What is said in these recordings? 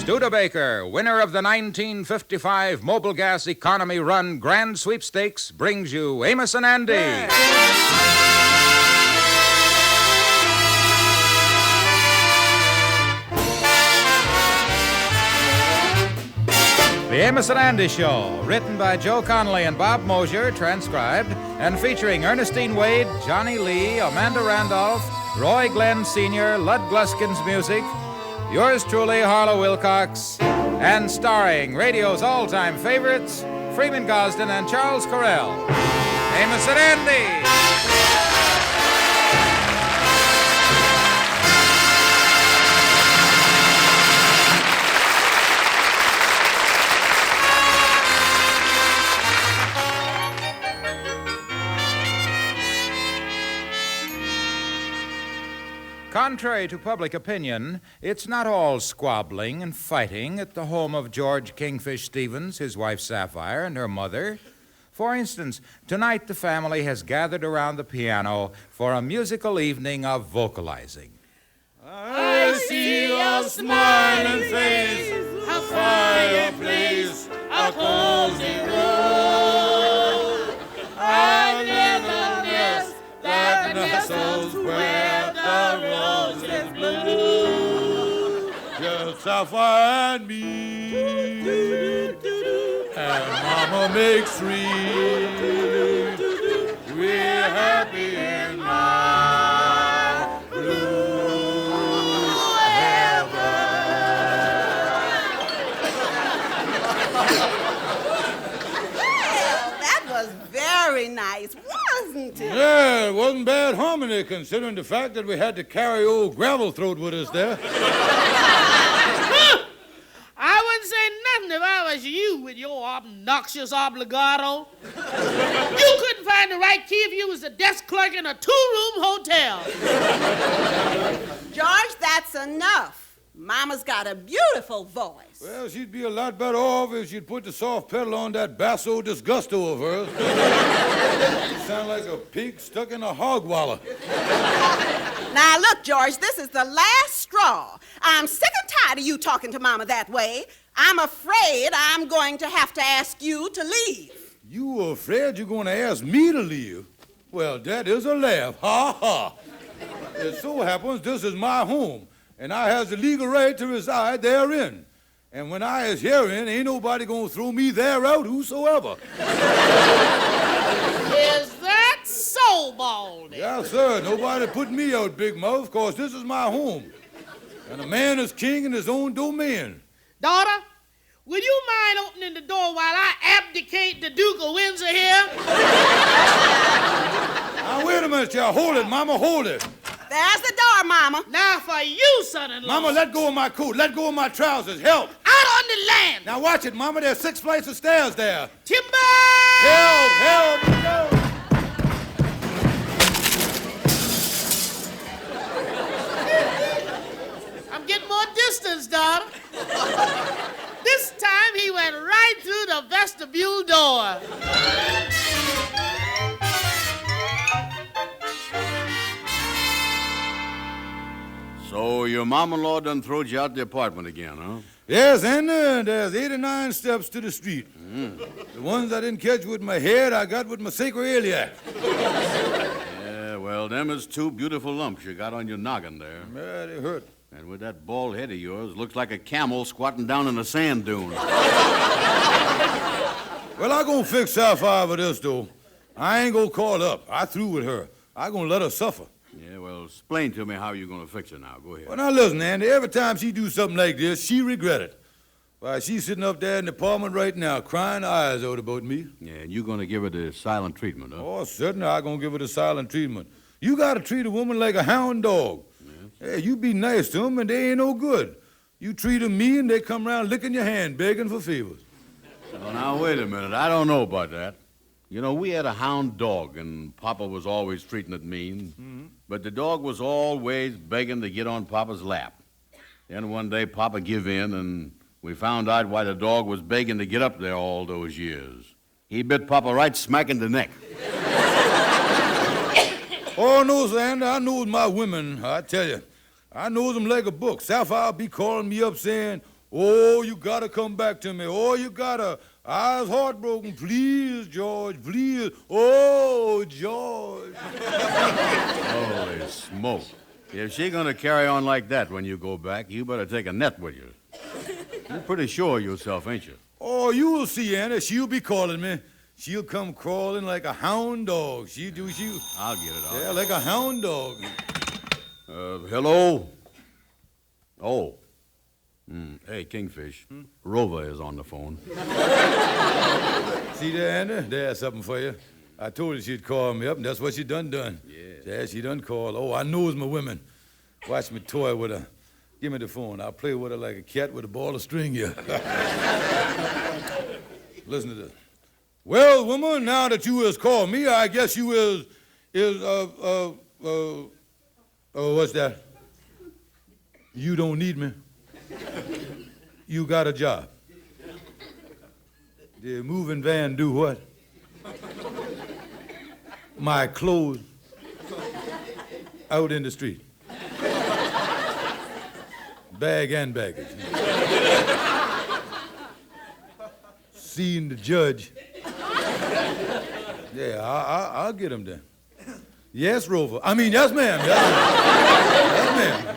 Studebaker, winner of the 1955 Mobile Gas Economy Run Grand Sweepstakes, brings you Amos and Andy. The Amos and Andy Show, written by Joe Connolly and Bob Mosier, transcribed, and featuring Ernestine Wade, Johnny Lee, Amanda Randolph, Roy Glenn Sr., Lud Gluskin's music, yours truly, Harlow Wilcox, and starring radio's all-time favorites, Freeman Gosden and Charles Correll. Amos and Andy! Contrary to public opinion, it's not all squabbling and fighting at the home of George Kingfish Stevens, his wife Sapphire, and her mother. For instance, tonight the family has gathered around the piano for a musical evening of vocalizing. I see your smiling face, a fireplace, a cozy room. I never guessed that nestles where the roses bloom. Just Sapphire and me, and Mama makes three. We're happy in my blue heaven. Well, that was very nice, wasn't it? Yeah, it wasn't bad harmony considering the fact that we had to carry old Gravel Throat with us there. I wouldn't say nothing if I was you with your obnoxious obligato. You couldn't find the right key if you was a desk clerk in a two-room hotel. George, that's enough. Mama's got a beautiful voice. Well, she'd be a lot better off if she'd put the soft pedal on that basso disgusto of hers. You sound like a pig stuck in a hog wallow. Now, look, George, this is the last straw. I'm sick and tired of you talking to Mama that way. I'm afraid I'm going to have to ask you to leave. You afraid you're going to ask me to leave? Well, that is a laugh. Ha, ha. It so happens this is my home, and I has the legal right to reside therein. And when I is herein, ain't nobody gonna throw me there out whosoever. Is that so, Baldy? Yes, sir. Nobody put me out, Big Mouth, cause this is my home. And a man is king in his own domain. Daughter, would you mind opening the door while I abdicate the Duke of Windsor here? Now, wait a minute, y'all. Hold it, Mama, hold it. There's the door, Mama. Now for you, son-in-law. Mama, let go of my coat. Let go of my trousers. Help. Out on the land. Now, watch it, Mama. There's 6 flights of stairs there. Timber! Help, help, help. I'm getting more distance, daughter. This time he went right through the vestibule door. So your mom-in-law done throwed you out the apartment again, huh? Yes, and there's 89 steps to the street. The ones I didn't catch with my head, I got with my sacroiliac. Yeah, well, them is 2 beautiful lumps you got on your noggin there. Yeah, they hurt. And with that bald head of yours, looks like a camel squatting down in a sand dune. Well, I gonna fix Sapphire with this, though. I ain't gonna call up. I through with her. I gonna let her suffer. Yeah, well, explain to me how you're gonna fix her now. Go ahead. Well, now listen, Andy. Every time she do something like this, she regret it. Why, she's sitting up there in the apartment right now, crying her eyes out about me. Yeah, and you're gonna give her the silent treatment, huh? Oh, certainly I gonna give her the silent treatment. You gotta treat a woman like a hound dog. Yeah, you be nice to them, and they ain't no good. You treat them mean, they come around licking your hand, begging for favors. Well, now, wait a minute. I don't know about that. You know, we had a hound dog, and Papa was always treating it mean. But the dog was always begging to get on Papa's lap. Then one day, Papa give in, and we found out why the dog was begging to get up there all those years. He bit Papa right smack in the neck. Oh, no, Sandy, I knows my women, I tell you. I knows them like a book. Sapphire be calling me up saying, Oh, you gotta come back to me. Oh, you gotta. I was heartbroken. Please, George, please. Oh, George. Holy smoke. If she's gonna carry on like that when you go back, you better take a net with you. You're pretty sure of yourself, ain't you? Oh, you will see, Anna. She'll be calling me. She'll come crawling like a hound dog. She'll. I'll get it out. Yeah, like a hound dog. Hello? Oh. Hey, Kingfish. Rover is on the phone. See there, Anna? There's something for you. I told her she'd call me up, and that's what she done. Yeah, she done called. Oh, I knows my women. Watch me toy with her. Give me the phone. I'll play with her like a cat with a ball of string here. Listen to this. Well, woman, now that you has called me, I guess you what's that? You don't need me. You got a job. The moving van do what? My clothes out in the street. Bag and baggage. Seeing the judge. Yeah, I'll get him then. Yes, Rover. Yes, ma'am. Yes, ma'am.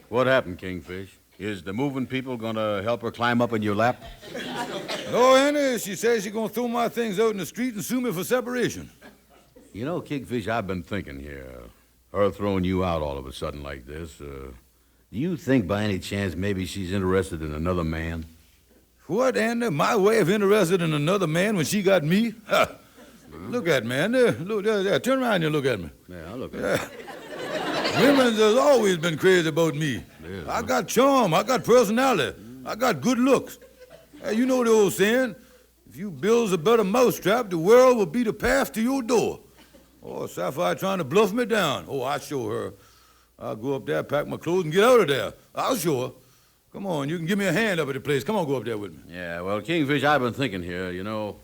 What happened, Kingfish? Is the moving people gonna help her climb up in your lap? No, Anna, she says she's gonna throw my things out in the street and sue me for separation. You know, Kingfish, I've been thinking here. Her throwing you out all of a sudden like this. Do you think by any chance maybe she's interested in another man? What, Anna? My way of interested in another man when she got me? Ha. Look at me, Anna. Look, there. Turn around and look at me. Yeah, I'll look at it. Women's has always been crazy about me. Yeah. I got charm. I got personality. I got good looks. Hey, you know the old saying, if you builds a better mousetrap, the world will be the path to your door. Oh, Sapphire trying to bluff me down. Oh, I'll show her. I'll go up there, pack my clothes, and get out of there. I'll show her. Come on, you can give me a hand up at the place. Come on, go up there with me. Yeah, well, Kingfish, I've been thinking here, you know.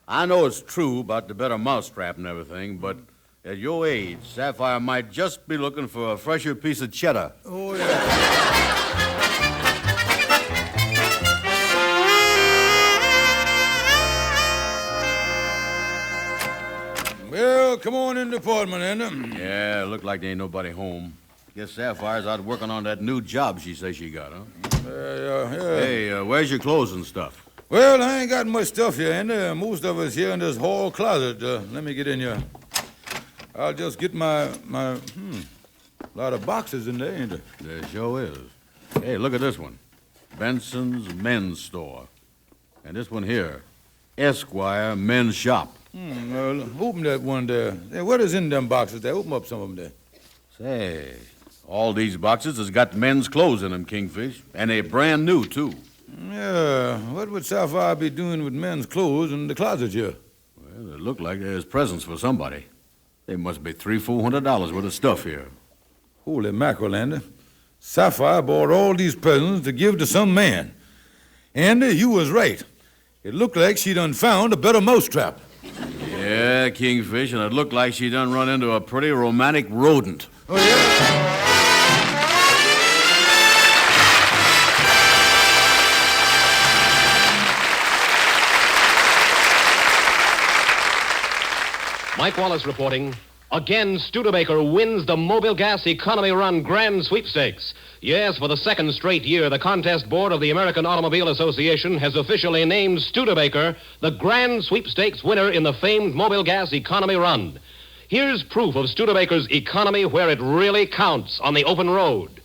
I know it's true about the better mousetrap and everything, but at your age, Sapphire might just be looking for a fresher piece of cheddar. Oh, yeah. Well, come on in the apartment, Anna. Yeah, look like there ain't nobody home. Guess Sapphire's out working on that new job she says she got, huh? Yeah. Hey, where's your clothes and stuff? Well, I ain't got much stuff here, Anna. Most of it's here in this hall closet. Let me get in here. I'll just get my lot of boxes in there, ain't there? There sure is. Hey, look at this one. Benson's Men's Store. And this one here, Esquire Men's Shop. Well, open that one there. Hey, what is in them boxes there? Open up some of them there. Say, all these boxes has got men's clothes in them, Kingfish. And they're brand new, too. Yeah, what would Sapphire be doing with men's clothes in the closet here? Well, it look like there's presents for somebody. There must be $300-400 worth of stuff here. Holy mackerel, Andy. Sapphire bought all these presents to give to some man. Andy, you was right. It looked like she done found a better mousetrap. Yeah, Kingfish, and it looked like she done run into a pretty romantic rodent. Oh, yeah? Mike Wallace reporting. Again, Studebaker wins the Mobile Gas Economy Run Grand Sweepstakes. Yes, for the second straight year, the contest board of the American Automobile Association has officially named Studebaker the Grand Sweepstakes winner in the famed Mobile Gas Economy Run. Here's proof of Studebaker's economy where it really counts, on the open road.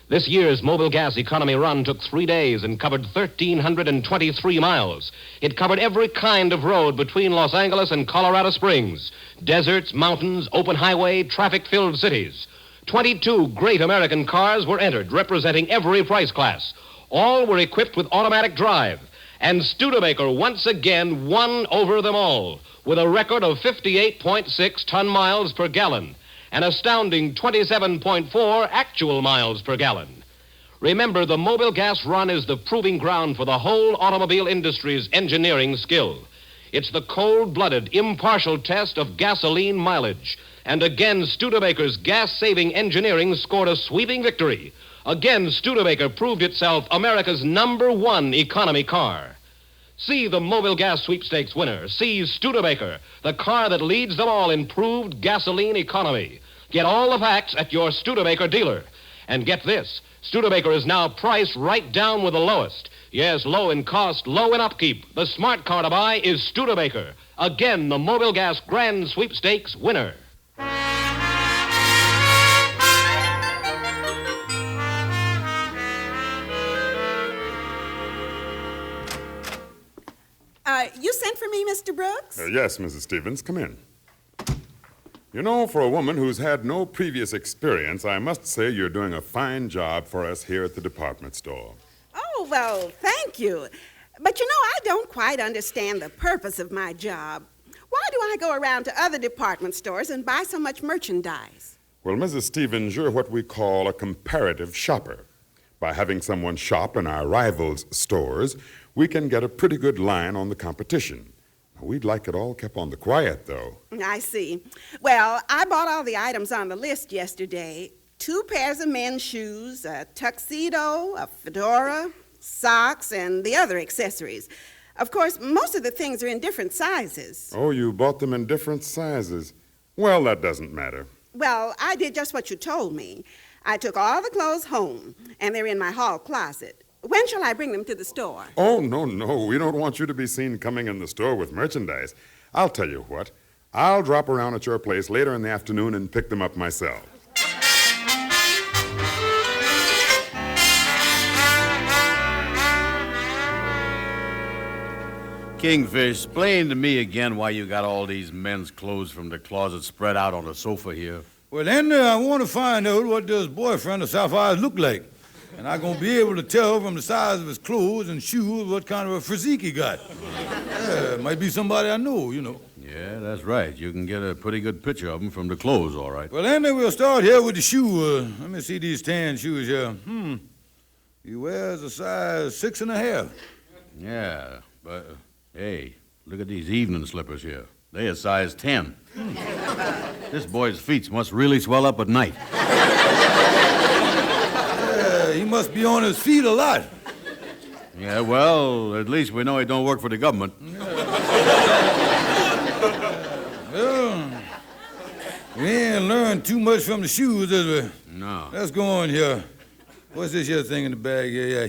This year's Mobile Gas Economy Run took 3 days and covered 1,323 miles. It covered every kind of road between Los Angeles and Colorado Springs. Deserts, mountains, open highway, traffic-filled cities. 22 great American cars were entered, representing every price class. All were equipped with automatic drive. And Studebaker once again won over them all, with a record of 58.6 ton miles per gallon. An astounding 27.4 actual miles per gallon. Remember, the Mobile Gas Run is the proving ground for the whole automobile industry's engineering skill. It's the cold-blooded, impartial test of gasoline mileage. And again, Studebaker's gas-saving engineering scored a sweeping victory. Again, Studebaker proved itself America's #1 economy car. See the Mobile Gas Sweepstakes winner. See Studebaker, the car that leads them all in proved gasoline economy. Get all the facts at your Studebaker dealer. And get this, Studebaker is now priced right down with the lowest. Yes, low in cost, low in upkeep. The smart car to buy is Studebaker. Again, the Mobile Gas Grand Sweepstakes winner. You sent for me, Mr. Brooks? Yes, Mrs. Stevens. Come in. You know, for a woman who's had no previous experience, I must say you're doing a fine job for us here at the department store. Oh, well, thank you. But you know, I don't quite understand the purpose of my job. Why do I go around to other department stores and buy so much merchandise? Well, Mrs. Stevens, you're what we call a comparative shopper. By having someone shop in our rivals' stores, we can get a pretty good line on the competition. We'd like it all kept on the quiet, though. I see. Well, I bought all the items on the list yesterday. 2 pairs of men's shoes, a tuxedo, a fedora, socks, and the other accessories. Of course, most of the things are in different sizes. Oh, you bought them in different sizes. Well, that doesn't matter. Well, I did just what you told me. I took all the clothes home, and they're in my hall closet. When shall I bring them to the store? Oh, no. We don't want you to be seen coming in the store with merchandise. I'll tell you what. I'll drop around at your place later in the afternoon and pick them up myself. Kingfish, explain to me again why you got all these men's clothes from the closet spread out on the sofa here. Well, Andy, I want to find out what this boyfriend of Sapphire's look like. And I'm going to be able to tell from the size of his clothes and shoes what kind of a physique he got. It might be somebody I know, you know. Yeah, that's right. You can get a pretty good picture of him from the clothes, all right. Well, Andy, we'll start here with the shoe. Let me see these tan shoes here. He wears a size 6.5. Yeah, but, hey, look at these evening slippers here. They're a size 10. This boy's feet must really swell up at night. He must be on his feet a lot. Yeah, well, at least we know he don't work for the government. Well, we ain't learned too much from the shoes, is we? No. Let's go on here. What's this here thing in the bag here? Yeah,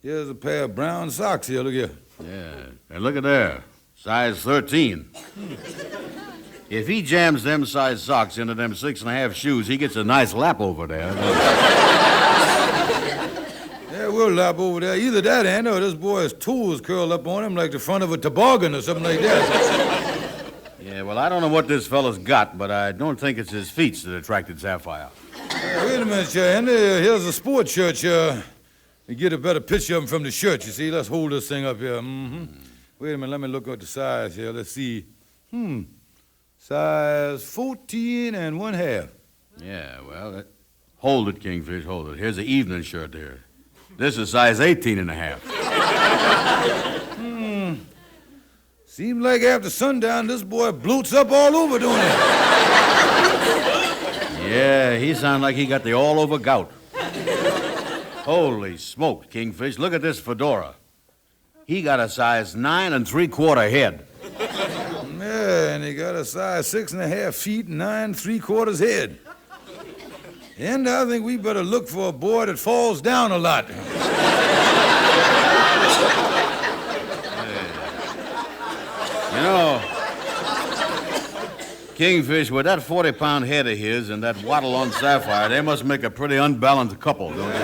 here's a pair of brown socks here. Look here. Yeah, and look at there. Size 13. If he jams them size socks into them 6.5 shoes, he gets a nice lap over there. Yeah, we'll lap over there. Either that, Andy, or this boy's toes curl up on him like the front of a toboggan or something like that. Yeah, well, I don't know what this fella's got, but I don't think it's his feet that attracted Sapphire. Wait a minute, Andy. Here's a sports shirt here. You get a better picture of him from the shirt, you see. Let's hold this thing up here. Wait a minute, let me look at the size here. Let's see. Size 14.5. Yeah, well, hold it, Kingfish, hold it. Here's the evening shirt here. This is size 18.5. Seems like after sundown, this boy bloats up all over, don't he? Yeah, he sounds like he got the all-over gout. Holy smoke, Kingfish. Look at this fedora. He got a size 9 3/4 head. Yeah, and he got a size 6.5 feet, 9 3/4 head. And I think we better look for a boy that falls down a lot. You know, Kingfish, with that 40-pound head of his and that waddle on Sapphire, they must make a pretty unbalanced couple, don't they?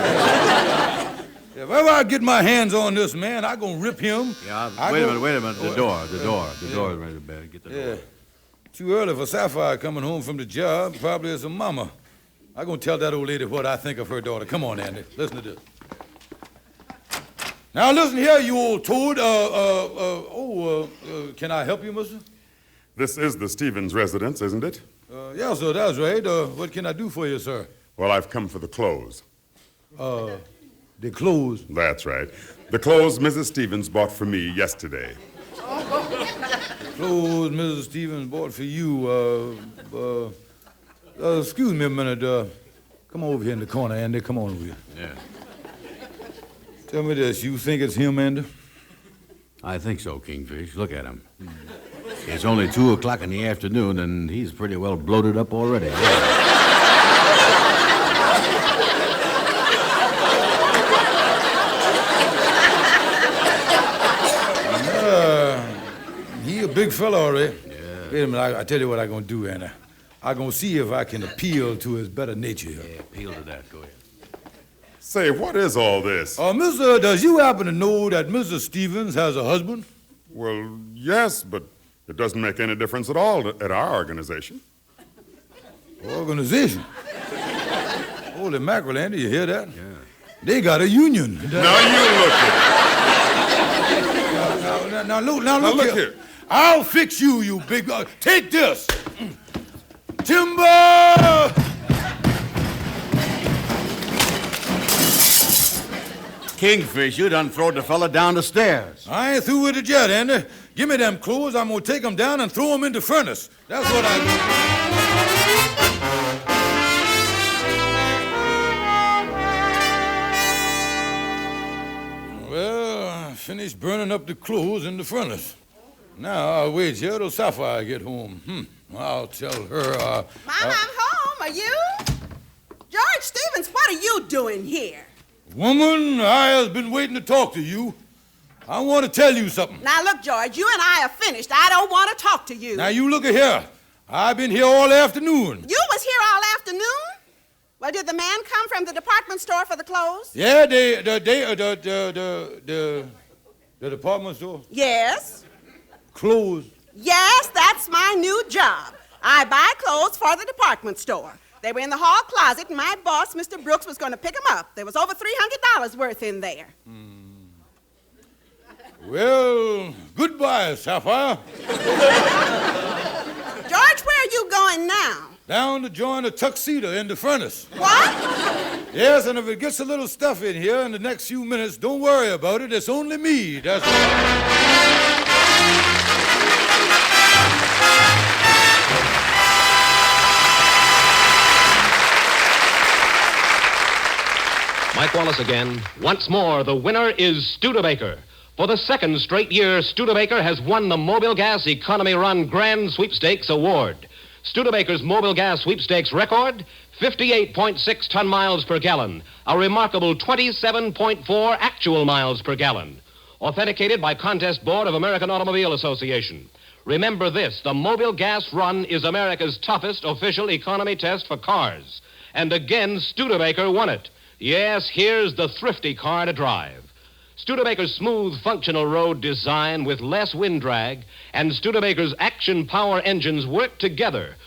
If ever I get my hands on this man, I'm going to rip him. Yeah, wait a minute. The door is ready to bed. Get the door. Too early for Sapphire coming home from the job. Probably as a mama. I'm going to tell that old lady what I think of her daughter. Come on, Andy. Listen to this. Now, listen here, you old toad. Can I help you, mister? This is the Stevens residence, isn't it? Yeah, sir, that's right. What can I do for you, sir? Well, I've come for the clothes. The clothes. That's right. The clothes Mrs. Stevens bought for me yesterday. Clothes Mrs. Stevens bought for you. Excuse me a minute. Come over here in the corner, Andy. Come on over here. Yeah. Tell me this. You think it's him, Andy? I think so, Kingfish. Look at him. It's only 2 o'clock in the afternoon, and he's pretty well bloated up already. He a big fella already. Yeah. Wait a minute. I tell you what I'm going to do, Andy. I'm going to see if I can appeal to his better nature here. Yeah, appeal to that. Go ahead. Say, what is all this? Mister, does you happen to know that Mrs. Stevens has a husband? Well, yes, but it doesn't make any difference at all at our organization. Organization? Holy mackerel, Andy, you hear that? Yeah. They got a union. Now you look here. Now look here. I'll fix you, you big... take this. Timber! Kingfish, you done throwed the fella down the stairs. I ain't through with it yet, Andy. Give me them clothes. I'm going to take them down and throw them in the furnace. That's what I do. Well, I finished burning up the clothes in the furnace. Now I'll wait here till Sapphire get home. I'll tell her. Mom, I'm home. Are you? George Stevens, what are you doing here? Woman, I has been waiting to talk to you. I want to tell you something. Now, look, George, you and I are finished. I don't want to talk to you. Now, you look at here. I've been here all afternoon. You was here all afternoon? Well, did the man come from the department store for the clothes? Yeah, the department store? Yes. Clothes? Yes, that's my new job. I buy clothes for the department store. They were in the hall closet, and my boss, Mr. Brooks, was going to pick them up. There was over $300 worth in there. Well, goodbye, Sapphire. George, where are you going now? Down to join the tuxedo in the furnace. What? Yes, and if it gets a little stuff in here in the next few minutes, don't worry about it. It's only me. That's all. Mike Wallace again. Once more, the winner is Studebaker. For the second straight year, Studebaker has won the Mobile Gas Economy Run Grand Sweepstakes Award. Studebaker's Mobile Gas Sweepstakes record, 58.6 ton miles per gallon, a remarkable 27.4 actual miles per gallon. Authenticated by Contest Board of American Automobile Association. Remember this, the Mobile Gas Run is America's toughest official economy test for cars. And again, Studebaker won it. Yes, here's the thrifty car to drive. Studebaker's smooth, functional road design with less wind drag and Studebaker's action power engines work together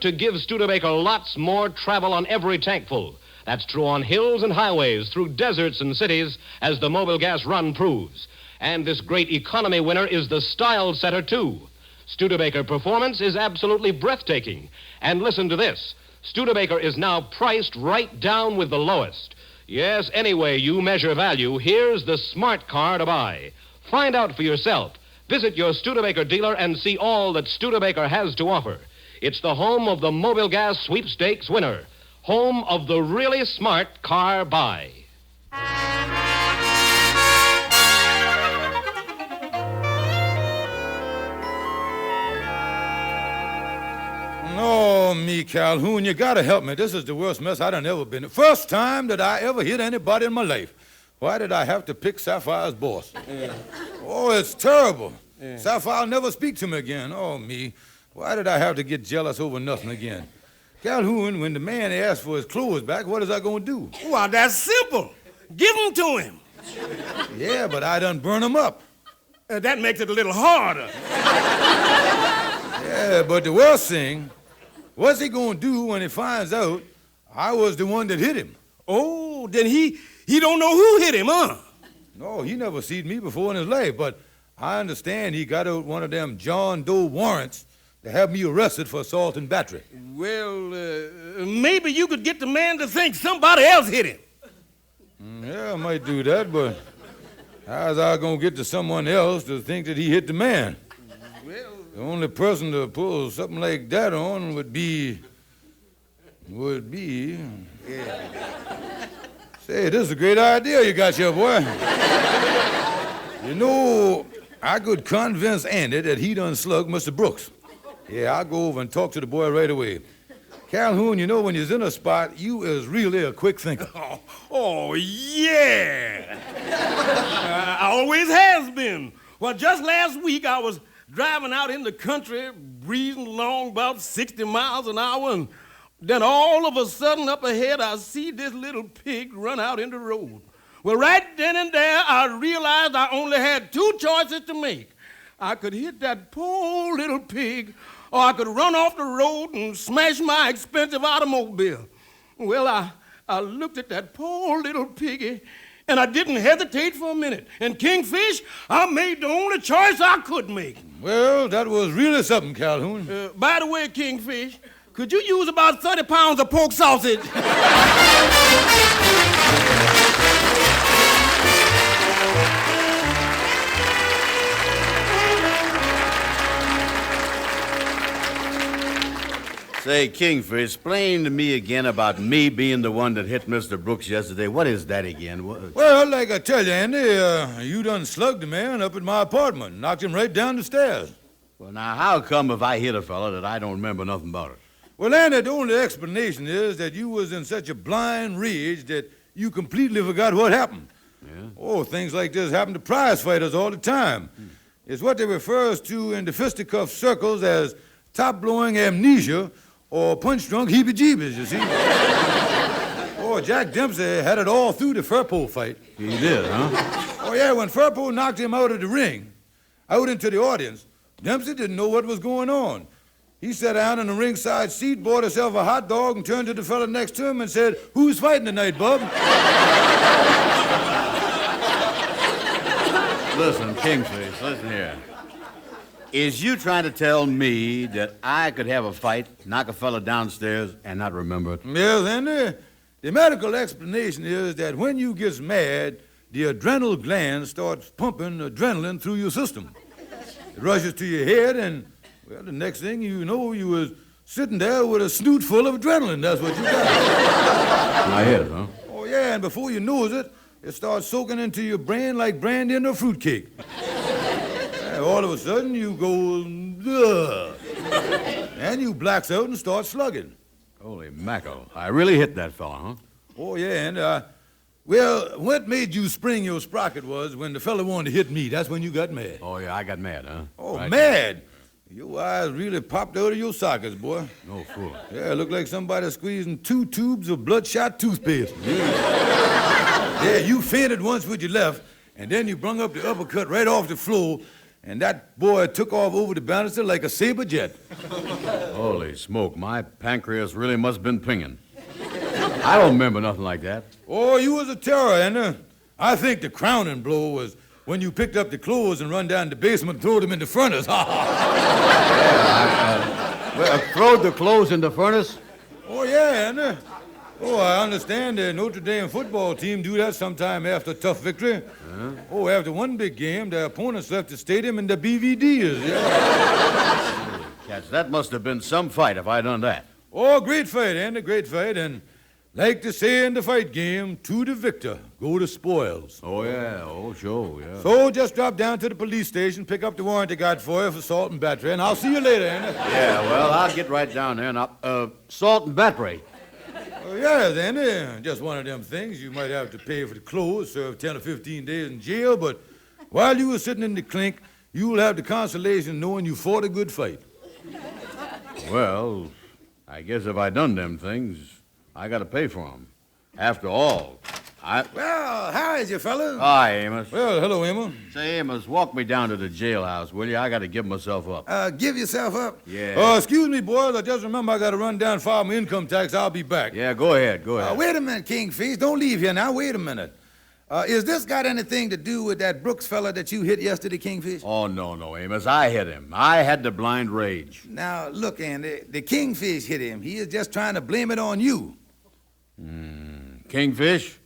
to give Studebaker lots more travel on every tankful. That's true on hills and highways, through deserts and cities, as the Mobile Gas Run proves. And this great economy winner is the style setter, too. Studebaker performance is absolutely breathtaking. And listen to this. Studebaker is now priced right down with the lowest. Yes, anyway you measure value, here's the smart car to buy. Find out for yourself. Visit your Studebaker dealer and see all that Studebaker has to offer. It's the home of the Mobile Gas Sweepstakes winner. Home of the really smart car buy. No, me, Calhoun, you gotta help me. This is the worst mess I done ever been in. First time that I ever hit anybody in my life. Why did I have to pick Sapphire's boss? Yeah. Oh, it's terrible. Yeah. Sapphire'll never speak to me again. Oh, me. Why did I have to get jealous over nothing again? Calhoun, when the man asked for his clothes back, what is I gonna do? Well, that's simple. Give them to him. Yeah, but I done burn them up. That makes it a little harder. Yeah, but the worst thing, what's he gonna do when he finds out I was the one that hit him? Oh, then he don't know who hit him, huh? No, he never seen me before in his life, but I understand he got out one of them John Doe warrants to have me arrested for assault and battery. Well, maybe you could get the man to think somebody else hit him. Yeah, I might do that, but how's I gonna get to someone else to think that he hit the man? Well, The only person to pull something like that on would be. Say, this is a great idea you got here, boy. You know, I could convince Andy that he done slugged Mr. Brooks. Yeah, I'll go over and talk to the boy right away. Calhoun, you know, when you're in a spot, you is really a quick thinker. Oh, yeah. I always has been. Well, just last week I was driving out in the country, breezing along about 60 miles an hour, and then all of a sudden up ahead I see this little pig run out in the road. Well, right then and there I realized I only had two choices to make. I could hit that poor little pig, or I could run off the road and smash my expensive automobile. Well, I looked at that poor little piggy, and I didn't hesitate for a minute. And Kingfish, I made the only choice I could make. Well, that was really something, Calhoun. By the way, Kingfish, could you use about 30 pounds of pork sausage? Say, Kingfish, explain to me again about me being the one that hit Mr. Brooks yesterday. What is that again? Well, like I tell you, Andy, you done slugged the man up at my apartment, knocked him right down the stairs. Well, now, how come if I hit a fella that I don't remember nothing about it? Well, Andy, the only explanation is that you was in such a blind rage that you completely forgot what happened. Yeah? Oh, things like this happen to prize fighters all the time. It's what they refers to in the fisticuff circles as top-blowing amnesia or punch-drunk heebie-jeebies, you see. Oh, Jack Dempsey had it all through the Furpo fight. He did, huh? Oh, yeah, when Furpo knocked him out of the ring, out into the audience, Dempsey didn't know what was going on. He sat down in the ringside seat, bought himself a hot dog, and turned to the fella next to him and said, "Who's fighting tonight, bub?" Listen, Kingfish, listen here. Is you trying to tell me that I could have a fight, knock a fella downstairs, and not remember it? Yes, Andy. The medical explanation is that when you get mad, the adrenal gland starts pumping adrenaline through your system. It rushes to your head, and, well, the next thing you know, you was sitting there with a snoot full of adrenaline. That's what you got. My head, huh? Oh, yeah, and before you knows it, it starts soaking into your brain like brandy in a fruitcake. All of a sudden, you go, ugh, and you blacks out and start slugging. Holy mackerel. I really hit that fella, huh? Oh, yeah, and, well, what made you spring your sprocket was when the fella wanted to hit me. That's when you got mad. Oh, yeah, I got mad, huh? Oh, Right. mad? Your eyes really popped out of your sockets, boy. No fool. Yeah, it looked like somebody squeezing 2 tubes of bloodshot toothpaste. Yeah, you fainted once with your left, and then you brung up the uppercut right off the floor, and that boy took off over the banister like a saber jet. Holy smoke, my pancreas really must have been pinging. I don't remember nothing like that. Oh, you was a terror, Anna. I think the crowning blow was when you picked up the clothes and run down the basement and threw them in the furnace. Throwed the clothes in the furnace? Oh, yeah, Anna. Oh, I understand the Notre Dame football team do that sometime after a tough victory. Oh, after one big game, their opponents left the stadium in the BVDs. Yeah. Cats, that must have been some fight if I done that. Oh, great fight, Andy, great fight. And like to say in the fight game, to the victor go the spoils. Oh, yeah. Oh, sure, yeah. So just drop down to the police station, pick up the warrant they got for you for assault and battery, and I'll see you later, Andy. Yeah, well, I'll get right down there and assault and battery. Oh, yes, Andy. Just one of them things. You might have to pay for the clothes, serve 10 or 15 days in jail, but while you were sitting in the clink, you'll have the consolation knowing you fought a good fight. Well, I guess if I done them things, I got to pay for them. After all, Well, how is you, fella? Hi, Amos. Well, hello, Emma. Say, Amos, walk me down to the jailhouse, will you? I got to give myself up. Give yourself up? Yeah. Excuse me, boys. I just remember I got to run down and file my income tax. I'll be back. Yeah, go ahead, go ahead. Wait a minute, Kingfish. Don't leave here now. Wait a minute. Is this got anything to do with that Brooks fella that you hit yesterday, Kingfish? Oh, no, Amos. I hit him. I had the blind rage. Now, look, Andy, the Kingfish hit him. He is just trying to blame it on you. Kingfish?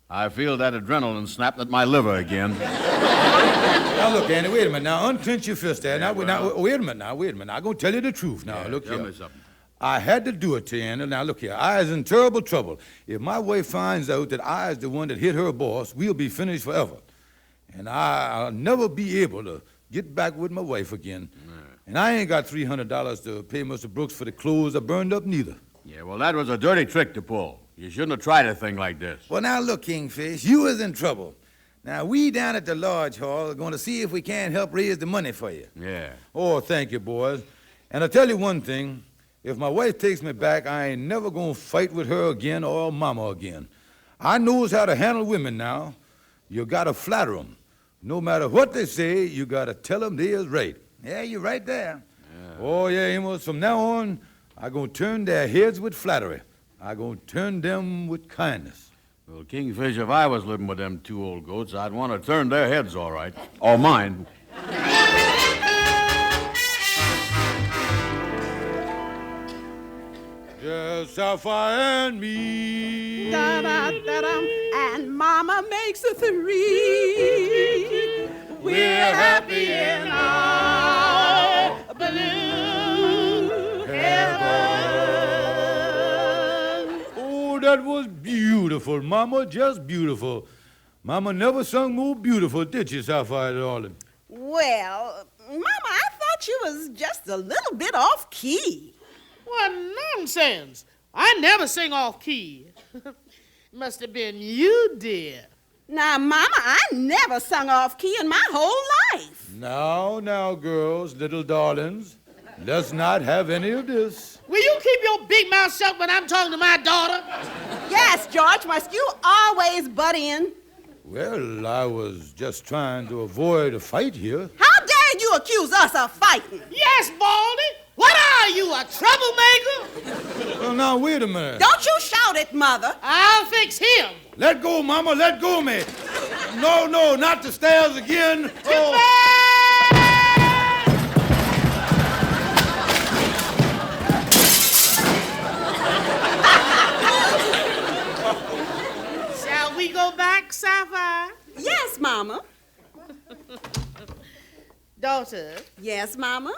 I feel that adrenaline snapped at my liver again. Now, look, Andy, wait a minute. Now, unclench your fist there. Now, wait a minute. I'm going to tell you the truth now. Look Tell here. me something. I had to do it to you, Andy. Now, look here. I is in terrible trouble. If my wife finds out that I is the one that hit her boss, we'll be finished forever. And I'll never be able to get back with my wife again. And I ain't got $300 to pay Mr. Brooks for the clothes I burned up neither. Yeah, well, that was a dirty trick to pull. You shouldn't have tried a thing like this. Well, now, look, Kingfish, you is in trouble. Now, we down at the Lodge Hall are going to see if we can't help raise the money for you. Yeah. Oh, thank you, boys. And I'll tell you one thing. If my wife takes me back, I ain't never going to fight with her again or Mama again. I knows how to handle women now. You got to flatter them. No matter what they say, you got to tell them they is right. Yeah, you're right there. Yeah. Oh, yeah, Amos, from now on, I'm going to turn their heads with flattery. I'm going to turn them with kindness. Well, Kingfish, if I was living with them two old goats, I'd want to turn their heads all right. Or mine. Just Sapphire and me. Da-da-da-dum, and Mama makes a 3. We're happy in our blue heaven. Oh, that was beautiful, Mama, just beautiful. Mama never sung more beautiful, did you, Sapphire, darling? Well, Mama, I thought you was just a little bit off key. What nonsense. I never sing off key. Must have been you, dear. Now, Mama, I never sung off key in my whole life. Now, girls, little darlings, let's not have any of this. Will you keep your big mouth shut when I'm talking to my daughter? Yes, George, must you always butt in? Well, I was just trying to avoid a fight here. How dare you accuse us of fighting? Yes, Baldy. What are you, a troublemaker? Well, now, wait a minute. Don't you shout it, Mother. I'll fix him. Let go, Mama, let go me. No, not the stairs again. Oh. Shall we go back, Sapphire? Yes, Mama. Daughter. Yes, Mama.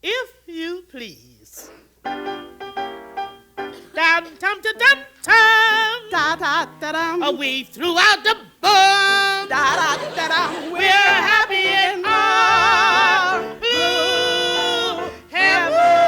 If you please. Dum-tum-ta-dum-tum. Da-da-da-dum. We threw out the bomb. Da-da-da-dum. We're happy in our blue heaven.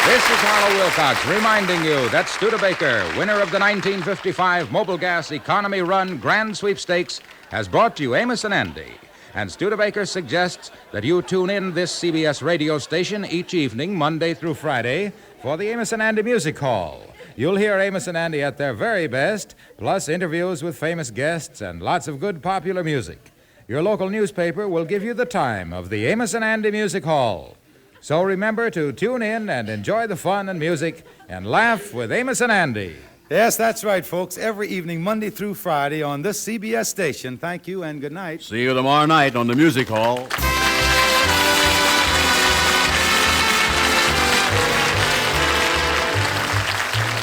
This is Harlow Wilcox reminding you that Studebaker, winner of the 1955 Mobile Gas Economy Run Grand Sweepstakes, has brought you Amos and Andy. And Studebaker suggests that you tune in this CBS radio station each evening, Monday through Friday, for the Amos and Andy Music Hall. You'll hear Amos and Andy at their very best, plus interviews with famous guests and lots of good popular music. Your local newspaper will give you the time of the Amos and Andy Music Hall. So remember to tune in and enjoy the fun and music and laugh with Amos and Andy. Yes, that's right, folks. Every evening, Monday through Friday on this CBS station. Thank you and good night. See you tomorrow night on the Music Hall.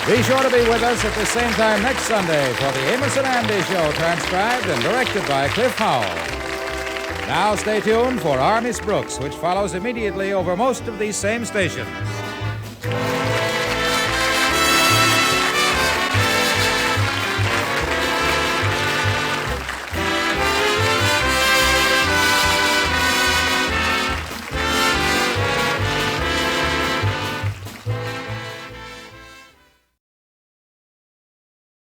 Be sure to be with us at the same time next Sunday for the Amos and Andy Show, transcribed and directed by Cliff Howell. Now stay tuned for Our Miss Brooks, which follows immediately over most of these same stations.